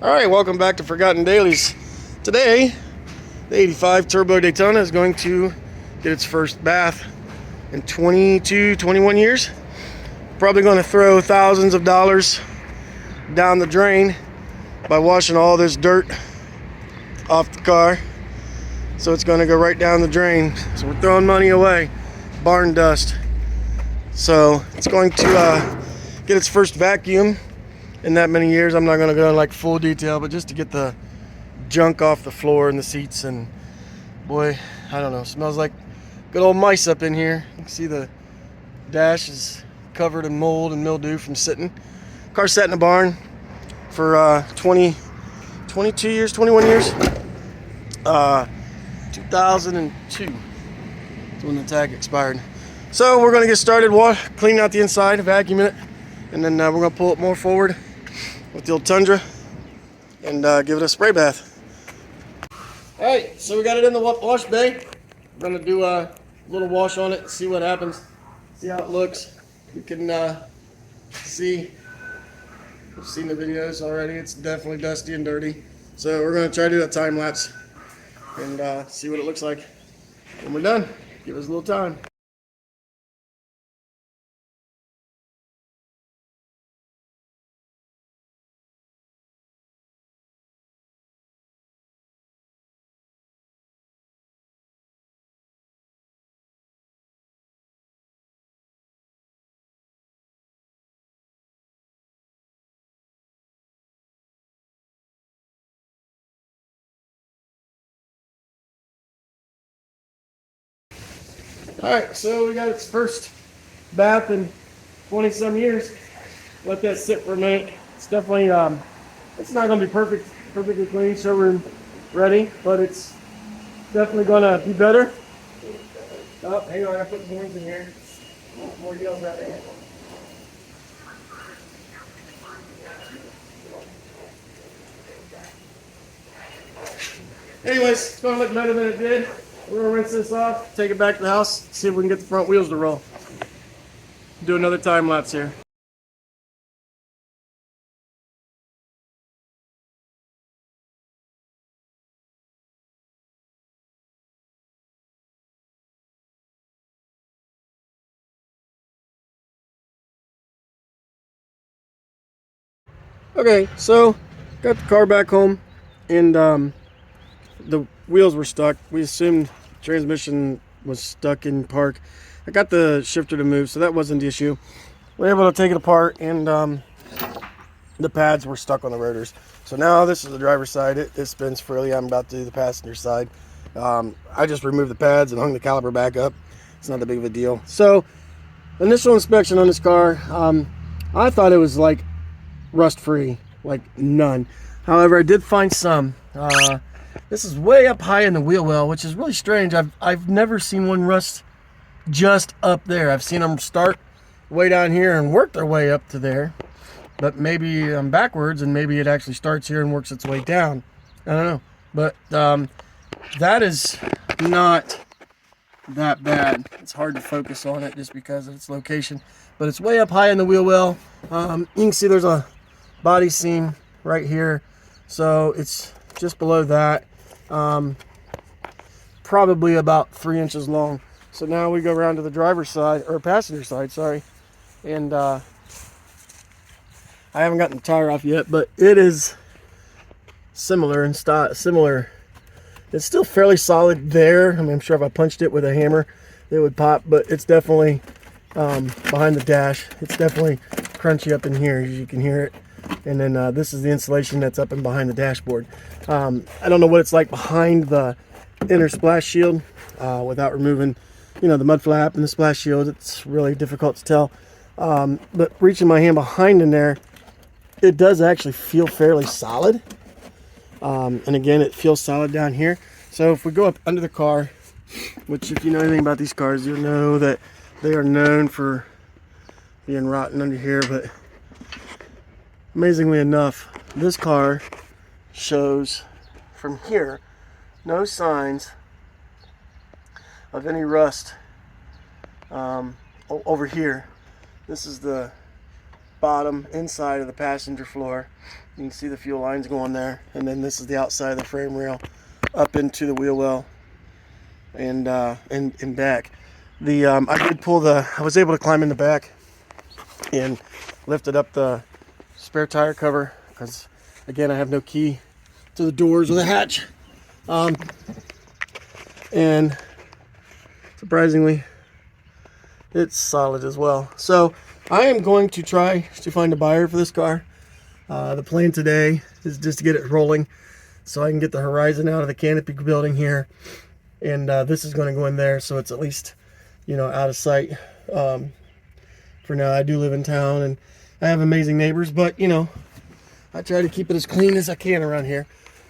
Alright, welcome back to Forgotten Dailies. Today, the 85 Turbo Daytona is going to get its first bath in 22, 21 years. Probably going to throw thousands of dollars down the drain by washing all this dirt off the car. So it's going to go right down the drain. So we're throwing money away. Barn dust. So it's going to get its first vacuum in that many years. I'm not going to go into like full detail, but just to get the junk off the floor and the seats. And boy, I don't know, smells like good old mice up in here. You can see the dash is covered in mold and mildew from sitting. Car sat in a barn for 22 years, 21 years. 2002 is when the tag expired. So we're going to get started cleaning out the inside, vacuuming it, and then we're going to pull it more forward with the old Tundra and give it a spray bath. Alright, so we got it in the wash bay. We're going to do a little wash on it, see what happens, see how it looks. You can see, you've seen the videos already, it's definitely dusty and dirty. So we're going to try to do a time lapse and see what it looks like when we're done. Give us a little time. Alright, so we got its first bath in 20 some years. Let that sit for a minute. It's definitely, it's not going to be perfectly clean, showroom ready, but it's definitely going to be better. Oh, hang on, I put the horns in here. More yells out there. Anyways, it's going to look better than it did. We're going to rinse this off, take it back to the house, see if we can get the front wheels to roll. Do another time lapse here. Okay, so got the car back home, and the wheels were stuck. We assumed transmission was stuck in park. I got the shifter to move, so that wasn't the issue. We were able to take it apart, and the pads were stuck on the rotors. So now this is the driver's side. It spins freely. I'm about to do the passenger side. I just removed the pads and hung the caliper back up. It's not that big of a deal. So initial inspection on this car, I thought it was like rust free, like none. However, I did find some. This is way up high in the wheel well, which is really strange. I've never seen one rust just up there. I've seen them start way down here and work their way up to there, but maybe I'm backwards, and maybe it actually starts here and works its way down. I don't know, but that is not that bad. It's hard to focus on it just because of its location, but it's way up high in the wheel well. You can see there's a body seam right here, so it's just below that, probably about 3 inches long. So now we go around to the driver's side, or passenger side, sorry, and I haven't gotten the tire off yet, but it is similar in style. It's still fairly solid there. I mean, I'm sure if I punched it with a hammer it would pop, but it's definitely behind the dash. It's definitely crunchy up in here, as you can hear it. And then this is the insulation that's up and behind the dashboard. I don't know what it's like behind the inner splash shield without removing, the mud flap and the splash shield. It's really difficult to tell. But reaching my hand behind in there, it does actually feel fairly solid. And again, it feels solid down here. So if we go up under the car, which if you know anything about these cars, you'll know that they are known for being rotten under here, but amazingly enough, this car shows from here no signs of any rust over here. This is the bottom inside of the passenger floor. You can see the fuel lines going there, and then this is the outside of the frame rail up into the wheel well and back. I was able to climb in the back and lifted up the spare tire cover because, again, I have no key to the doors or the hatch. And surprisingly, it's solid as well. So I am going to try to find a buyer for this car. The plan today is just to get it rolling so I can get the horizon out of the canopy building here. And this is going to go in there so it's at least, out of sight. For now, I do live in town and I have amazing neighbors, but I try to keep it as clean as I can around here.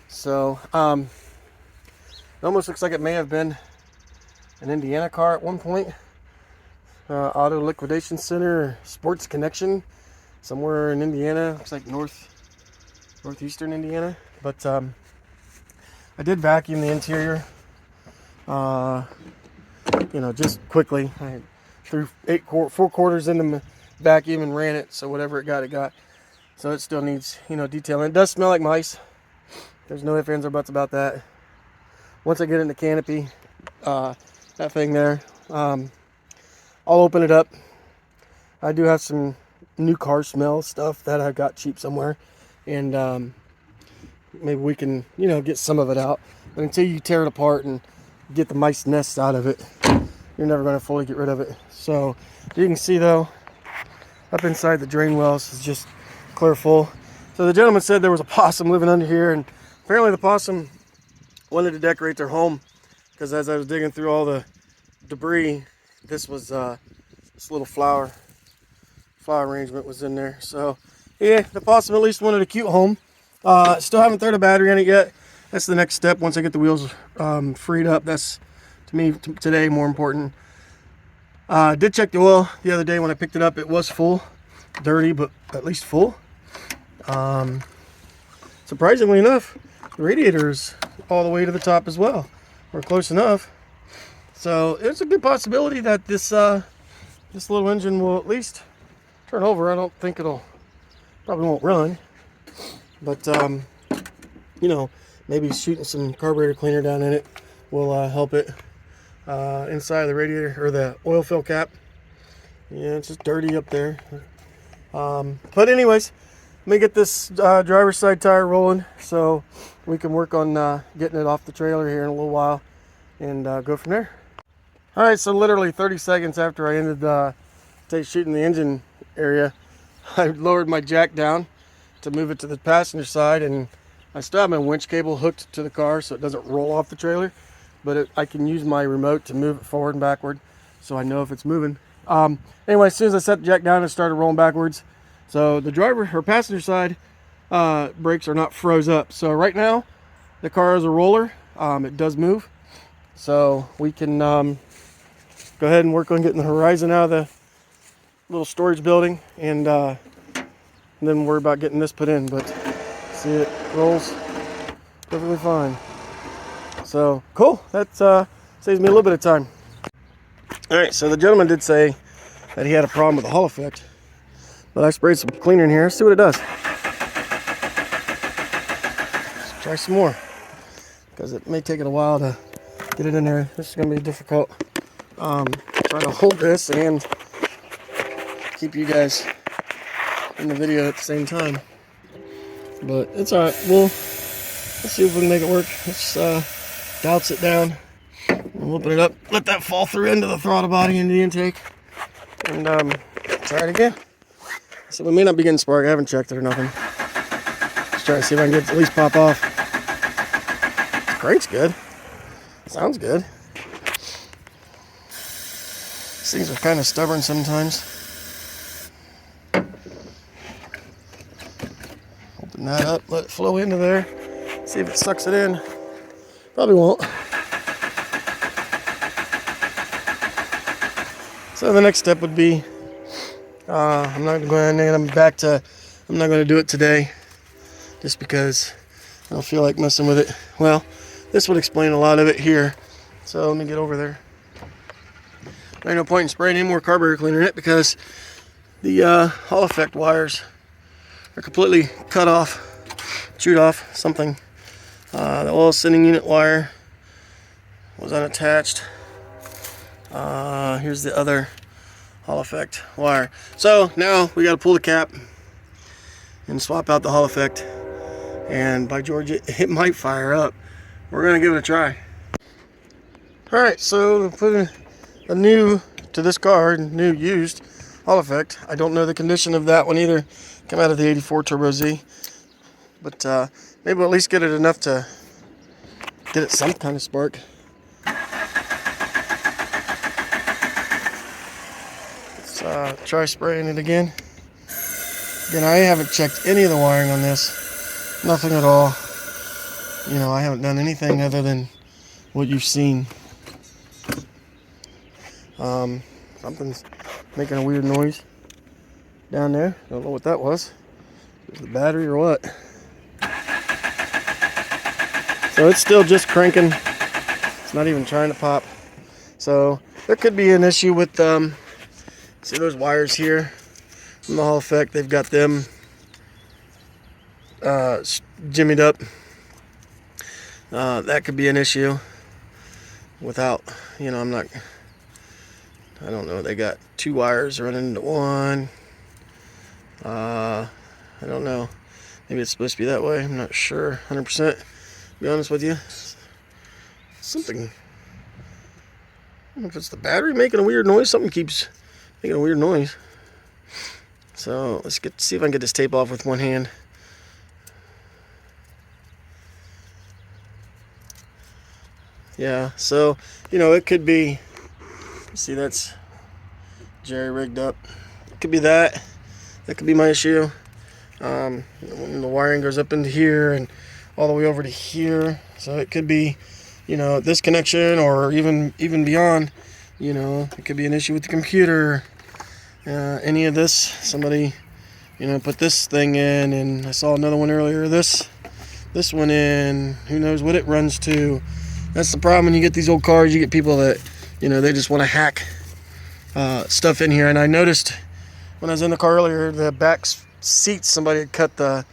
So it almost looks like it may have been an Indiana car at one point. Auto Liquidation Center, or Sports Connection, somewhere in Indiana. Looks like northeastern Indiana. But I did vacuum the interior. Just quickly. I threw 4 quarters in the vacuum and ran it. So whatever it got. So it still needs, detailing. It does smell like mice. There's no ifs, ands, or buts about that. Once I get in the canopy, that thing there, I'll open it up. I do have some new car smell stuff that I got cheap somewhere, and maybe we can, get some of it out. But until you tear it apart and get the mice nests out of it, you're never going to fully get rid of it. So you can see though, up inside the drain wells is just clear full. So the gentleman said there was a possum living under here, and apparently the possum wanted to decorate their home because as I was digging through all the debris, this was this little flower arrangement was in there. So yeah, the possum at least wanted a cute home. Still haven't thrown a battery in it yet. That's the next step once I get the wheels freed up. That's, to me, today more important. Did check the oil the other day when I picked it up. It was full, dirty, but at least full. Surprisingly enough, the radiator is all the way to the top as well, or close enough. So it's a good possibility that this little engine will at least turn over. I don't think probably won't run, but maybe shooting some carburetor cleaner down in it will help it. Inside of the radiator or the oil fill cap, yeah, it's just dirty up there. But anyways, let me get this driver's side tire rolling so we can work on getting it off the trailer here in a little while and go from there. All right, so literally 30 seconds after I ended shooting the engine area, I lowered my jack down to move it to the passenger side, and I still have my winch cable hooked to the car so it doesn't roll off the trailer, but I can use my remote to move it forward and backward so I know if it's moving. Anyway, as soon as I set the jack down, it started rolling backwards. So the driver or passenger side brakes are not froze up. So right now the car is a roller. It does move. So we can go ahead and work on getting the horizon out of the little storage building and then worry about getting this put in. But see, it rolls perfectly fine. So cool, that saves me a little bit of time. All right, so the gentleman did say that he had a problem with the Hall effect, but I sprayed some cleaner in here. Let's see what it does. Let's try some more because it may take it a while to get it in there. This is gonna be difficult. Try to hold this and keep you guys in the video at the same time, but it's all right. Let's see if we can make it work. Let's douse it down and open it up, let that fall through into the throttle body, into the intake, and try it again. So we may not be getting spark. I haven't checked it or nothing. Let's try to see if I can get it to at least pop off. The crank's good. Sounds good. These things are kind of stubborn sometimes. Open that up, let it flow into there, see if it sucks it in. Probably won't. So the next step would be, I'm not going to do it today just because I don't feel like messing with it. Well, this would explain a lot of it here. So let me get over there. There ain't no point in spraying any more carburetor cleaner in it because The Hall effect wires are completely cut off, chewed off, something. The oil sending unit wire was unattached. Here's the other Hall effect wire. So now we got to pull the cap and swap out the Hall effect. And by George, it might fire up. We're gonna give it a try. All right, so put a new to this car, new used Hall effect. I don't know the condition of that one either. Came out of the '84 Turbo Z, but maybe we'll at least get it enough to get it some kind of spark. Let's try spraying it again. Again, I haven't checked any of the wiring on this. Nothing at all. You know, I haven't done anything other than what you've seen. Something's making a weird noise down there. Don't know what that was. Is it the battery or what? So it's still just cranking. It's not even trying to pop. So there could be an issue with, see those wires here from the Hall effect? They've got them jimmied up. That could be an issue without, you know, I don't know, they got two wires running into one. I don't know, maybe it's supposed to be that way. I'm not sure 100%, to be honest with you. Something, I don't know if it's the battery making a weird noise. Something keeps making a weird noise. So let's see if I can get this tape off with one hand. Yeah, so, you know, it could be, see, that's jerry rigged up. It could be that. That could be my issue. When the wiring goes up into here and all the way over to here. So it could be, you know, this connection or even beyond. You know, it could be an issue with the computer. Any of this, somebody, you know, put this thing in, and I saw another one earlier. This one in, who knows what it runs to. That's the problem when you get these old cars. You get people that, you know, they just want to hack stuff in here. And I noticed when I was in the car earlier, the back seats, somebody had cut the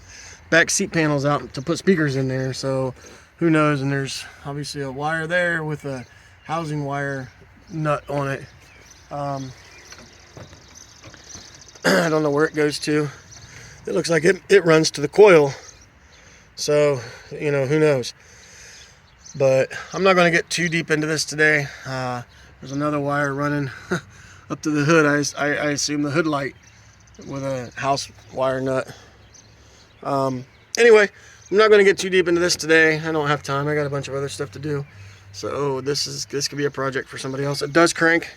back seat panels out to put speakers in there. So who knows? And there's obviously a wire there with a housing wire nut on it. I don't know where it goes to. It looks like it runs to the coil. So, you know, who knows? But I'm not going to get too deep into this today. There's another wire running up to the hood. I assume the hood light with a house wire nut. Anyway, I'm not going to get too deep into this today. I don't have time. I got a bunch of other stuff to do. So this could be a project for somebody else. It does crank,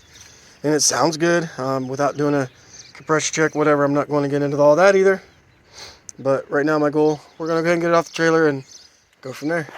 and it sounds good without doing a compression check, whatever. I'm not going to get into all that either. But right now, my goal, we're going to go ahead and get it off the trailer and go from there.